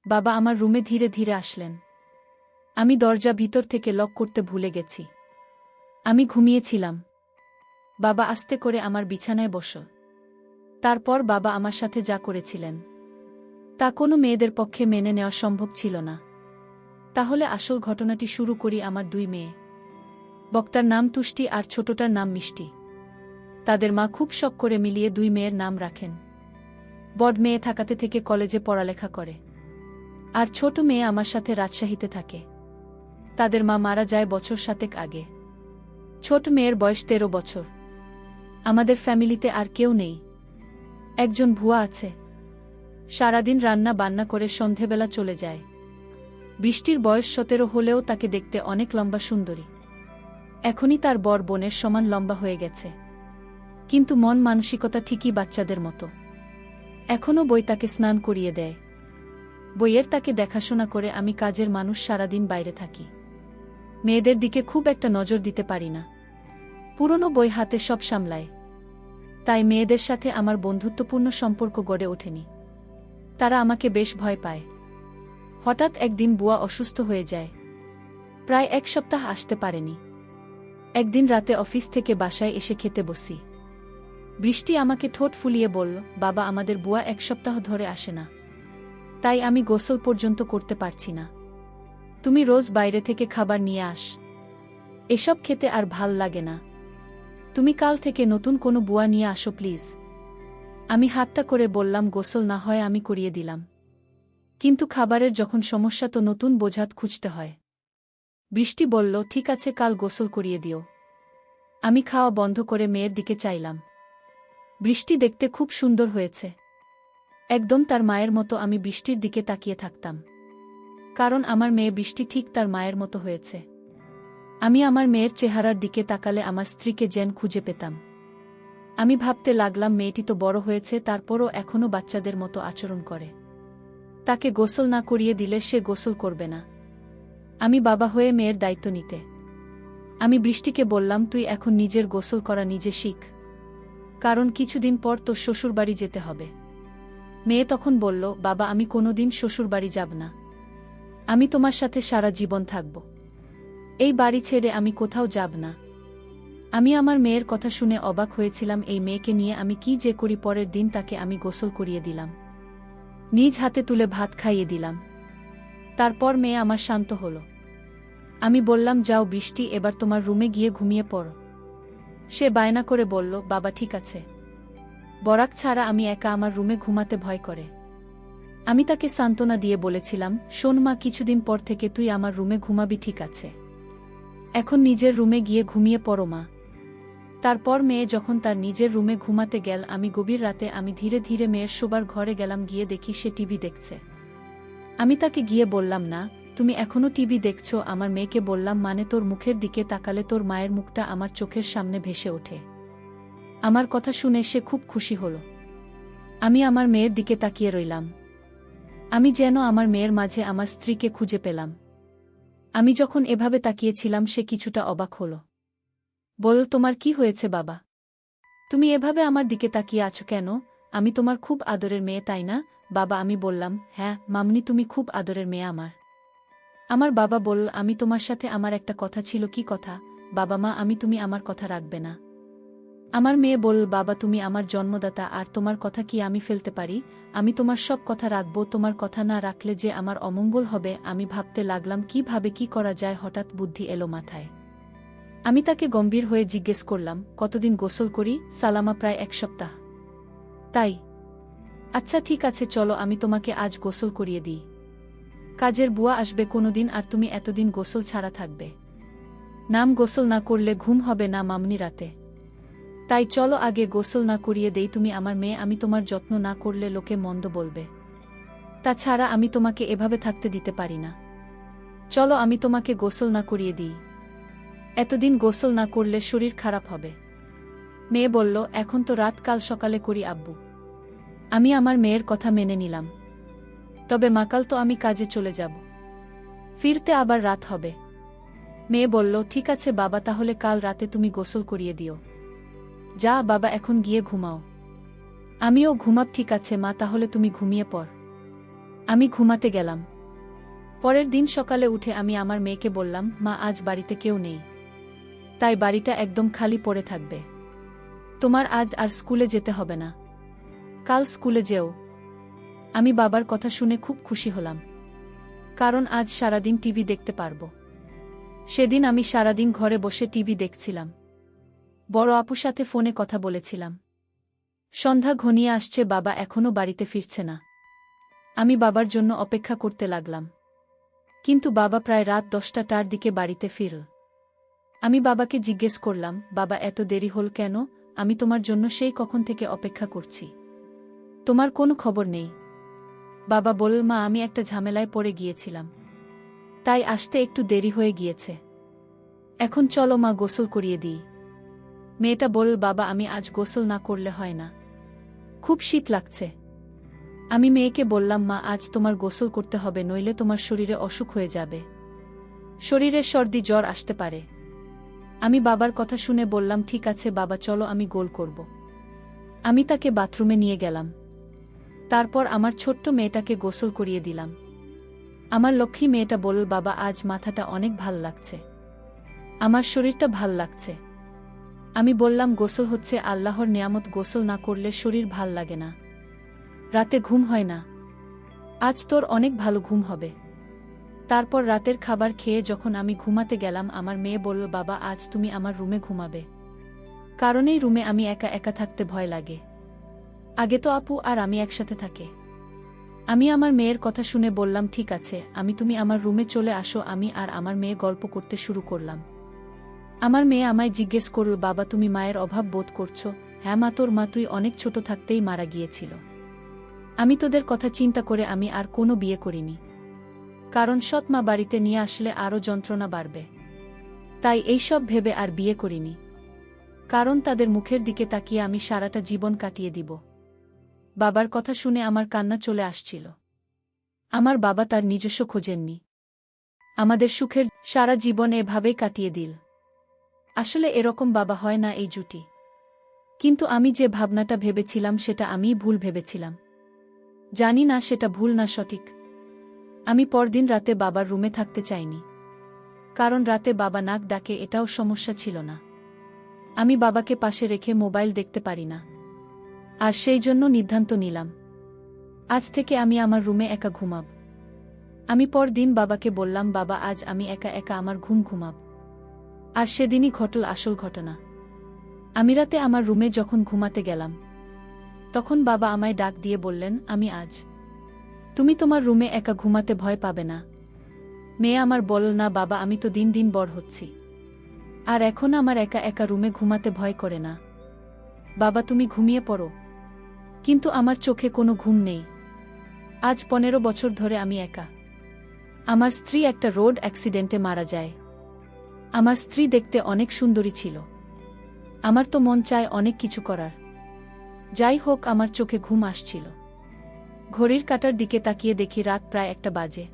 বাবা আমার রুমে ধীরে ধীরে আসলেন। আমি দরজা ভিতর থেকে লক করতে ভুলে গেছি। আমি ঘুমিয়েছিলাম। বাবা আস্তে করে আমার বিছানায় বসল। তারপর বাবা আমার সাথে যা করেছিলেন তা কোনো মেয়েদের পক্ষে মেনে নেওয়া সম্ভব ছিল না। তাহলে আসল ঘটনাটি শুরু করি। আমার দুই মেয়ে, বক্তার নাম তুষ্টি আর ছোটটার নাম মিষ্টি। তাদের মা খুব শখ করে মিলিয়ে দুই মেয়ের নাম রাখেন। বড় মেয়ে থাকাতে থেকে কলেজে পড়ালেখা করে, আর ছোট মেয়ে আমার সাথে রাজশাহীতে থাকে। তাদের মা মারা যায় বছর 7 আগে। ছোট মেয়ের বয়স 13 বছর। আমাদের ফ্যামিলিতে আর কেউ নেই। একজন ভুয়া আছে, সারাদিন রান্না বান্না করে সন্ধেবেলা চলে যায়। বৃষ্টির বয়স 17 হলেও তাকে দেখতে অনেক লম্বা সুন্দরী। এখনই তার বড় বোনের সমান লম্বা হয়ে গেছে, কিন্তু মন মানসিকতা ঠিকই বাচ্চাদের মতো। এখনও বই তাকে স্নান করিয়ে দেয়। বইয়ের তাকে দেখাশোনা করে আমি কাজের মানুষ সারাদিন বাইরে থাকি। মেয়েদের দিকে খুব একটা নজর দিতে পারি না। পুরনো বই হাতে সব সামলায়। তাই মেয়েদের সাথে আমার বন্ধুত্বপূর্ণ সম্পর্ক গড়ে ওঠেনি। তারা আমাকে বেশ ভয় পায়। হঠাৎ একদিন বুয়া অসুস্থ হয়ে যায়। প্রায় 1 সপ্তাহ আসতে পারেনি। একদিন রাতে অফিস থেকে বাসায় এসে খেতে বসি। বৃষ্টি আমাকে ঠোঁট ফুলিয়ে বলল, বাবা আমাদের বুয়া 1 সপ্তাহ ধরে আসে না, তাই আমি গোসল পর্যন্ত করতে পারছি না। তুমি রোজ বাইরে থেকে খাবার নিয়ে আস, এসব খেতে আর ভাল লাগে না। তুমি কাল থেকে নতুন কোনো বুয়া নিয়ে আসো প্লিজ। আমি হাতটা করে বললাম, গোসল না হয় আমি করিয়ে দিলাম, কিন্তু খাবারের যখন সমস্যা তো নতুন বোঝাত খুঁজতে হয়। বৃষ্টি বলল, ঠিক আছে কাল গোসল করিয়ে দিও। আমি খাওয়া বন্ধ করে মেয়ের দিকে চাইলাম। বৃষ্টি দেখতে খুব সুন্দর হয়েছে, একদম তার মায়ের মতো। আমি বৃষ্টির দিকে তাকিয়ে থাকতাম, কারণ আমার মেয়ে বৃষ্টি ঠিক তার মায়ের মতো হয়েছে। আমি আমার মেয়ের চেহারার দিকে তাকালে আমার স্ত্রীকে যেন খুঁজে পেতাম। আমি ভাবতে লাগলাম, মেয়েটি তো বড় হয়েছে, তারপরও এখনও বাচ্চাদের মতো আচরণ করে। তাকে গোসল না করিয়ে দিলে সে গোসল করবে না। আমি বাবা হয়ে মেয়ের দায়িত্ব নিতে। আমি বৃষ্টিকে বললাম, তুই এখন নিজের গোসল করা নিজে শিখ, কারণ কিছুদিন পর তোর শ্বশুরবাড়ি যেতে হবে। মেয়ে তখন বলল, বাবা আমি কোনোদিন শ্বশুরবাড়ি যাব না। আমি তোমার সাথে সারা জীবন থাকব। এই বাড়ি ছেড়ে আমি কোথাও যাব না। আমি আমার মেয়ের কথা শুনে অবাক হয়েছিলাম। এই মেয়েকে নিয়ে আমি কি যে করি। পরের দিন তাকে আমি গোসল করিয়ে দিলাম, নিজ হাতে তুলে ভাত খাইয়ে দিলাম। তারপর মেয়ে আমার শান্ত হল। আমি বললাম, যাও বৃষ্টি, এবার তোমার রুমে গিয়ে ঘুমিয়ে পড়ো। সে বায়না করে বলল, বাবা ঠিক আছে। বরাক ছাড়া আমি একা আমার রুমে ঘুমাতে ভয় করে। আমি তাকে সান্ত্বনা দিয়ে বলেছিলাম, শোন মা, কিছুদিন পর থেকে তুই আমার রুমে ঘুমাবি, ঠিক আছে? এখন নিজের রুমে গিয়ে ঘুমিয়ে পড়ো মা। তারপর মেয়ে যখন তার নিজের রুমে ঘুমাতে গেল, আমি গভীর রাতে আমি ধীরে ধীরে মেয়ের শোবার ঘরে গেলাম। গিয়ে দেখি সে টিভি দেখছে। আমি তাকে গিয়ে বললাম, না তুমি এখনো টিভি দেখছো? আমার মেয়েকে বললাম, মানে তোর মুখের দিকে তাকালে তোর মায়ের মুখটা আমার চোখের সামনে ভেসে ওঠে। আমার কথা শুনে সে খুব খুশি হল। আমি আমার মেয়ের দিকে তাকিয়ে রইলাম। আমি যেন আমার মেয়ের মাঝে আমার স্ত্রীকে খুঁজে পেলাম। আমি যখন এভাবে তাকিয়েছিলাম, সে কিছুটা অবাক হল। বল, তোমার কি হয়েছে বাবা? তুমি এভাবে আমার দিকে তাকিয়ে আছো কেন? আমি তোমার খুব আদরের মেয়ে, তাই না বাবা? আমি বললাম, হ্যাঁ মামনি, তুমি খুব আদরের মেয়ে আমার। আমার বাবা বলল, আমি তোমার সাথে আমার একটা কথা ছিল। কি কথা বাবা? মা আমি, তুমি আমার কথা রাখবে না? আমার মেয়ে বলল, বাবা তুমি আমার জন্মদাতা, আর তোমার কথা কি আমি ফেলতে পারি? আমি তোমার সব কথা রাখব। তোমার কথা না রাখলে যে আমার অমঙ্গল হবে। আমি ভাবতে লাগলাম কিভাবে কি করা যায়। হঠাৎ বুদ্ধি এলো মাথায়। আমি তাকে গম্ভীর হয়ে জিজ্ঞেস করলাম, কতদিন গোসল করি? সালামা, প্রায় 1 সপ্তাহ। তাই? আচ্ছা ঠিক আছে, চলো আমি তোমাকে আজ গোসল করিয়ে দিই। কাজের বুয়া আসবে কোনোদিন, আর তুমি এতদিন গোসল ছাড়া থাকবে। নাম গোসল না করলে ঘুম হবে না মামনি রাতে। তাই চলো আগে গোসল না করিয়ে দেই। তুমি আমার মেয়ে, আমি তোমার যত্ন না করলে লোকে মন্দ বলবে। তাছাড়া আমি তোমাকে এভাবে থাকতে দিতে পারি না। চলো আমি তোমাকে গোসল না করিয়ে দিই। এতদিন গোসল না করলে শরীর খারাপ হবে। মেয়ে বলল, এখন তো রাত, কাল সকালে করি আব্বু। আমি আমার মেয়ের কথা মেনে নিলাম। তবে মাকাল তো আমি কাজে চলে যাব, ফিরতে আবার রাত হবে। মেয়ে বলল, ঠিক আছে বাবা, তাহলে কাল রাতে তুমি গোসল করিয়ে দিও। যা বাবা, এখন গিয়ে ঘুমাও। আমিও ঘুমাব। ঠিক আছে মা, তাহলে তুমি ঘুমিয়ে পড়। আমি ঘুমাতে গেলাম। পরের দিন সকালে উঠে আমি আমার মেয়েকে বললাম, মা আজ বাড়িতে কেউ নেই, তাই বাড়িটা একদম খালি পড়ে থাকবে। তোমার আজ আর স্কুলে যেতে হবে না, কাল স্কুলে যেও। আমি বাবার কথা শুনে খুব খুশি হলাম, কারণ আজ সারাদিন টিভি দেখতে পারব। সেদিন আমি সারাদিন ঘরে বসে টিভি দেখছিলাম, বড় আপুর সাথে ফোনে কথা বলেছিলাম। সন্ধ্যা ঘনিয়ে আসছে, বাবা এখনো বাড়িতে ফিরছে না। আমি বাবার জন্য অপেক্ষা করতে লাগলাম, কিন্তু বাবা প্রায় রাত 10টার দিকে বাড়িতে ফিরল। আমি বাবাকে জিজ্ঞেস করলাম, বাবা এত দেরি হল কেন? আমি তোমার জন্য সেই কখন থেকে অপেক্ষা করছি, তোমার কোনো খবর নেই। বাবা বলল, মা আমি একটা ঝামেলায় পড়ে গিয়েছিলাম, তাই আসতে একটু দেরি হয়ে গিয়েছে। এখন চলো মা, গোসল করিয়ে দিই। মেয়েটা বলল, বাবা আমি আজ গোসল না করলে হয় না, খুব শীত লাগছে। আমি মেয়েকে বললাম, মা আজ তোমার গোসল করতে হবে, নইলে তোমার শরীরে অসুখ হয়ে যাবে, শরীরে সর্দি জ্বর আসতে পারে। আমি বাবার কথা শুনে বললাম, ঠিক আছে বাবা, চলো আমি গোল করব। আমি তাকে বাথরুমে নিয়ে গেলাম, তারপর আমার ছোট্ট মেয়েটাকে গোসল করিয়ে দিলাম। আমার লক্ষ্মী মেয়েটা বলল, বাবা আজ মাথাটা অনেক ভাল লাগছে, আমার শরীরটা ভাল লাগছে। আমি বললাম, গোসল হচ্ছে আল্লাহর নেয়ামত, গোসল না করলে শরীর ভাল লাগে না, রাতে ঘুম হয় না। আজ তোর অনেক ভালো ঘুম হবে। তারপর রাতের খাবার খেয়ে যখন আমি ঘুমাতে গেলাম, আমার মেয়ে বলল, বাবা আজ তুমি আমার রুমে ঘুমাবে, কারণ এই রুমে আমি একা একা থাকতে ভয় লাগে। আগে তো আপু আর আমি একসাথে থাকে। আমি আমার মেয়ের কথা শুনে বললাম, ঠিক আছে, তুমি আমার রুমে চলে আসো। আমি আর আমার মেয়ে গল্প করতে শুরু করলাম। আমার মেয়ে আমায় জিজ্ঞেস করল, বাবা তুমি মায়ের অভাব বোধ করছো? হ্যাঁ মা, তোর মা তুই অনেক ছোট থাকতেই মারা গিয়েছিল। আমি তোদের কথা চিন্তা করে আমি আর কোনো বিয়ে করিনি, কারণ সৎ মা বাড়িতে নিয়ে আসলে আরও যন্ত্রণা বাড়বে, তাই এইসব ভেবে আর বিয়ে করিনি, কারণ তাদের মুখের দিকে তাকিয়ে আমি সারাটা জীবন কাটিয়ে দিব। বাবার কথা শুনে আমার কান্না চলে আসছিল। আমার বাবা তার নিজস্ব খোঁজেননি, আমাদের সুখের সারা জীবন এভাবেই কাটিয়ে দিল। আসলে এরকম বাবা হয় না এই জুটি, কিন্তু আমি যে ভাবনাটা ভেবেছিলাম সেটা আমিই ভুল ভেবেছিলাম। জানি না সেটা ভুল না সঠিক। আমি পরদিন রাতে বাবার রুমে থাকতে চাইনি, কারণ রাতে বাবা নাক ডাকে এটাও সমস্যা ছিল না। আমি বাবাকে পাশে রেখে মোবাইল দেখতে পারি না, আর সেই জন্য সিদ্ধান্ত নিলাম, আজ থেকে আমি আমার রুমে একা ঘুমাব। আমি পরদিন বাবাকে বললাম, বাবা আজ আমি একা একা আমার ঘুমাব। আর সেদিনই ঘটল আসল ঘটনা। আমি রাতে আমার রুমে যখন ঘুমাতে গেলাম, তখন বাবা আমায় ডাক দিয়ে বললেন, তুমি তোমার রুমে একা ঘুমাতে ভয় পাবে না? মেয়ে আমার বলল, না বাবা, আমি তো দিন দিন বড় হচ্ছি, আর এখন আমার একা একা রুমে ঘুমাতে ভয় করে না। বাবা তুমি ঘুমিয়ে পড়ো। কিন্তু আমার চোখে কোনো ঘুম নেই। আজ 15 বছর ধরে আমি একা। আমার স্ত্রী একটা রোড অ্যাক্সিডেন্টে মারা যায়। আমার স্ত্রী দেখতে অনেক সুন্দরী ছিল। আমার তো মন চায় অনেক কিছু করার। যাই হোক, আমার চোখে ঘুম আসছিল। ঘড়ির কাঁটার দিকে তাকিয়ে দেখি রাত প্রায় 1টা বাজে।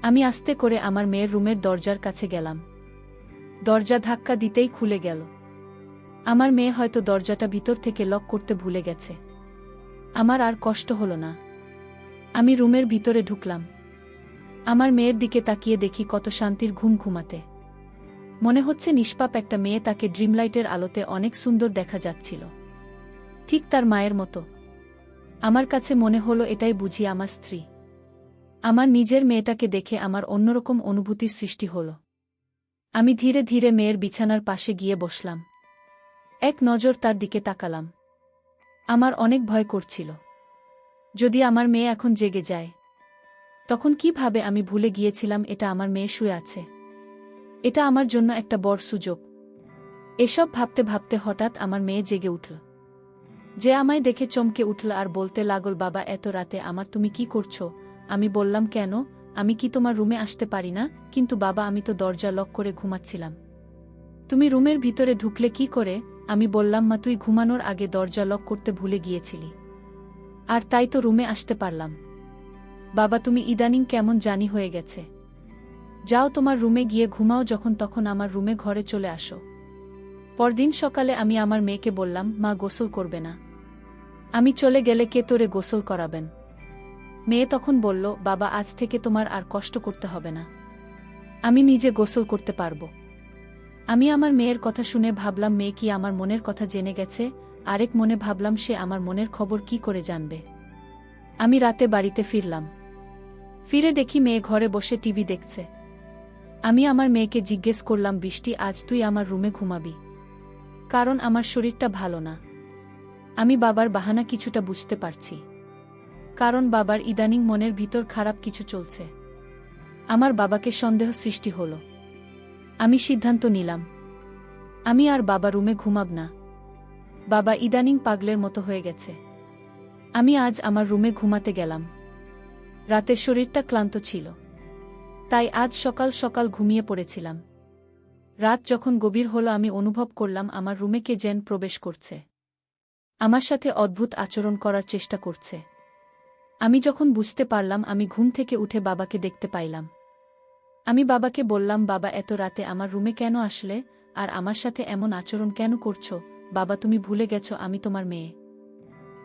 আমি আস্তে করে আমার মেয়ের রুমের দরজার কাছে গেলাম। দরজা ধাক্কা দিতেই খুলে গেল। আমার মেয়ে হয়তো দরজাটা ভিতর থেকে লক করতে ভুলে গেছে। আমার আর কষ্ট হলো না। আমি রুমের ভিতরে ঢুকলাম। আমার মেয়ের দিকে তাকিয়ে দেখি কত শান্তির ঘুমাতে। মনে হচ্ছে নিষ্পাপ একটা মেয়ে, তাকে ড্রিমলাইটের আলোতে অনেক সুন্দর দেখা যাচ্ছিল, ঠিক তার মায়ের মতো। আমার কাছে মনে হলো এটাই বুঝি আমার স্ত্রী। আমার নিজের মেয়েটাকে দেখে আমার অন্যরকম অনুভূতির সৃষ্টি হলো। আমি ধীরে ধীরে মেয়ের বিছানার পাশে গিয়ে বসলাম। এক নজর তার দিকে তাকালাম। আমার অনেক ভয় করছিল, যদি আমার মেয়ে এখন জেগে যায়, তখন কিভাবে? আমি ভুলে গিয়েছিলাম এটা আমার মেয়ে শুয়ে আছে। এটা আমার জন্য একটা বড় সুযোগ। এসব ভাবতে ভাবতে হঠাৎ আমার মেয়ে জেগে উঠল। যে আমায় দেখে চমকে উঠল আর বলতে লাগল, বাবা এত রাতে তুমি কি করছো? আমি বললাম, কেন, আমি কি তোমার রুমে আসতে পারি না? কিন্তু বাবা, আমি তো দরজা লক করে ঘুমাচ্ছিলাম। তুমি রুমের ভিতরে ঢুকলে কি করে? আমি বললাম, মা তুই ঘুমানোর আগে দরজা লক করতে ভুলে গিয়েছিলি, আর তাই তো রুমে আসতে পারলাম। বাবা তুমি ইদানিং কেমন জানি হয়ে গেছে। যাও তোমার রুমে গিয়ে ঘুমাও, যখন তখন আমার রুমে ঘরে চলে আসো। পরদিন সকালে আমি আমার মেয়েকে বললাম, মা গোসল করবে না? আমি চলে গেলে কে তোরে গোসল করাবেন? মেয়ে তখন বলল, বাবা আজ থেকে তোমার আর কষ্ট করতে হবে না। আমি নিজে গোসল করতে পারব। আমি আমার মেয়ের কথা শুনে ভাবলাম মেয়ে কি আমার মনের কথা জেনে গেছে, আরেক মনে ভাবলাম সে আমার মনের খবর কি করে জানবে। আমি রাতে বাড়িতে ফিরলাম। ফিরে দেখি মেয়ে ঘরে বসে টিভি দেখছে। আমি আমার মেয়েকে জিজ্ঞেস করলাম, বৃষ্টি আজ তুই আমার রুমে ঘুমাবি? কারণ আমার শরীরটা ভালো না। আমি বাবার বাহানা কিছুটা বুঝতে পারছি, কারণ বাবার ইদানিং মনের ভিতর খারাপ কিছু চলছে। আমার বাবাকে সন্দেহ সৃষ্টি হল। আমি সিদ্ধান্ত নিলাম আমি আর বাবা রুমে ঘুমাব না। বাবা ইদানিং পাগলের মতো হয়ে গেছে। আমি আজ আমার রুমে ঘুমাতে গেলাম। রাতের শরীরটা ক্লান্ত ছিল, তাই আজ সকাল সকাল ঘুমিয়ে পড়েছিলাম। রাত যখন গভীর হল আমি অনুভব করলাম আমার রুমে কে যেন প্রবেশ করছে। আমার সাথে অদ্ভুত আচরণ করার চেষ্টা করছে। আমি যখন বুঝতে পারলাম, আমি ঘুম থেকে উঠে বাবাকে দেখতে পাইলাম। আমি বাবাকে বললাম, বাবা এত রাতে আমার রুমে কেন আসলে, আর আমার সাথে এমন আচরণ কেন করছো? বাবা তুমি ভুলে গেছো আমি তোমার মেয়ে।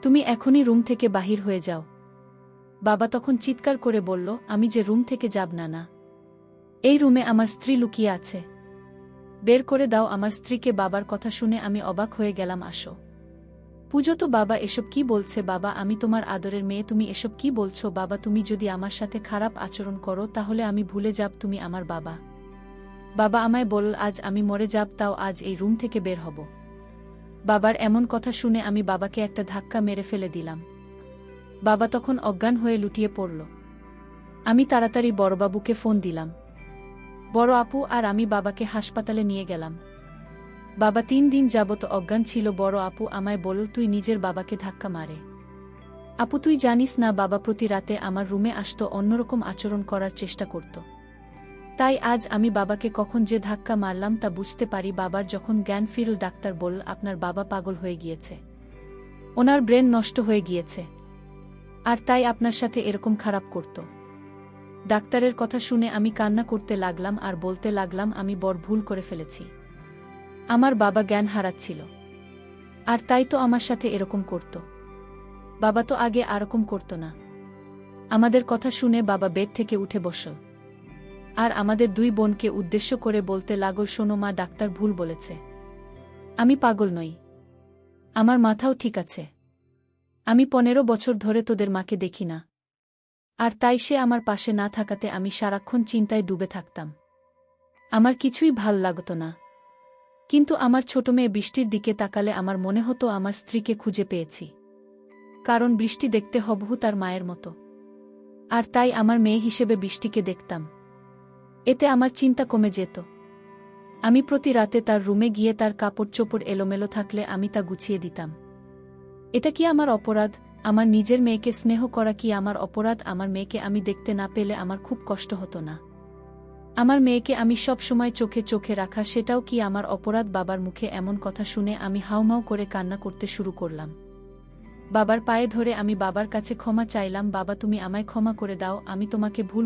তুমি এখনই রুম থেকে বাহির হয়ে যাও। বাবা তখন চিৎকার করে বলল, আমি যে রুম থেকে যাব না। না, এই রুমে আমার স্ত্রী লুকিয়ে আছে। বের করে দাও আমার স্ত্রীকে। বাবার কথা শুনে আমি অবাক হয়ে গেলাম। আসো পুজো তো। বাবা এসব কি বলছে? বাবা আমি তোমার আদরের মেয়ে, তুমি এসব কি বলছো? বাবা তুমি যদি আমার সাথে খারাপ আচরণ করো তাহলে আমি ভুলে যাব তুমি আমার বাবা। বাবা আমায় বলল, আজ আমি মরে যাব তাও আজ এই রুম থেকে বের হব। বাবার এমন কথা শুনে আমি বাবাকে একটা ধাক্কা মেরে ফেলে দিলাম। বাবা তখন অজ্ঞান হয়ে লুটিয়ে পড়ল। আমি তাড়াতাড়ি বড়বাবুকে ফোন দিলাম। বড় আপু আর আমি বাবাকে হাসপাতালে নিয়ে গেলাম। বাবা 3 দিন যাবত অজ্ঞান ছিল। বড় আপু আমায় বলল, তুই নিজের বাবাকে ধাক্কা মারে। আপু তুই জানিস না, বাবা প্রতি রাতে আমার রুমে আসতো, অন্যরকম আচরণ করার চেষ্টা করত। তাই আজ আমি বাবাকে কখন যে ধাক্কা মারলাম তা বুঝতে পারি। বাবার যখন জ্ঞান ফিরল ডাক্তার বলল, আপনার বাবা পাগল হয়ে গিয়েছে, ওনার ব্রেন নষ্ট হয়ে গিয়েছে, আর তাই আপনার সাথে এরকম খারাপ করত। ডাক্তারের কথা শুনে আমি কান্না করতে লাগলাম আর বলতে লাগলাম, আমি বড় ভুল করে ফেলেছি। আমার বাবা জ্ঞান হারাচ্ছিল, আর তাই তো আমার সাথে এরকম করত। বাবা তো আগে এরকম করত না। আমাদের কথা শুনে বাবা বেড থেকে উঠে বসল আর আমাদের 2 বোনকে উদ্দেশ্য করে বলতে লাগল, শোনো মা, ডাক্তার ভুল বলেছে। আমি পাগল নই, আমার মাথাও ঠিক আছে। আমি 15 বছর ধরে তোদের মাকে দেখি না, আর তাই সে আমার পাশে না থাকাতে আমি সারাক্ষণ চিন্তায় ডুবে থাকতাম। আমার কিছুই ভাল লাগত না। কিন্তু আমার ছোট মেয়ে বৃষ্টির দিকে তাকালে আমার মনে হতো আমার স্ত্রীকে খুঁজে পেয়েছি, কারণ বৃষ্টি দেখতে হুবহু তার মায়ের মতো, আর তাই আমার মেয়ে হিসেবে বৃষ্টিকে দেখতাম। এতে আমার চিন্তা কমে যেত। আমি প্রতি রাতে তার রুমে গিয়ে তার কাপড় চোপড় এলোমেলো থাকলে আমি তা গুছিয়ে দিতাম। এটা কি আমার অপরাধ? আমার নিজের মেয়েকে স্নেহ করা কি আমার অপরাধ? আমার মেয়েকে আমি দেখতে না পেলে আমার খুব কষ্ট হতো না? আমার মেয়েকে আমি সব সময় চোখে চোখে রাখা, সেটাও কি আমার অপরাধ? বাবার মুখে এমন কথা শুনে আমি হাউমাউ করে কান্না করতে শুরু করলাম। বাবার পায়ে ধরে আমি বাবার কাছে ক্ষমা চাইলাম, বাবা তুমি আমায় ক্ষমা করে দাও, আমি তোমাকে ভুল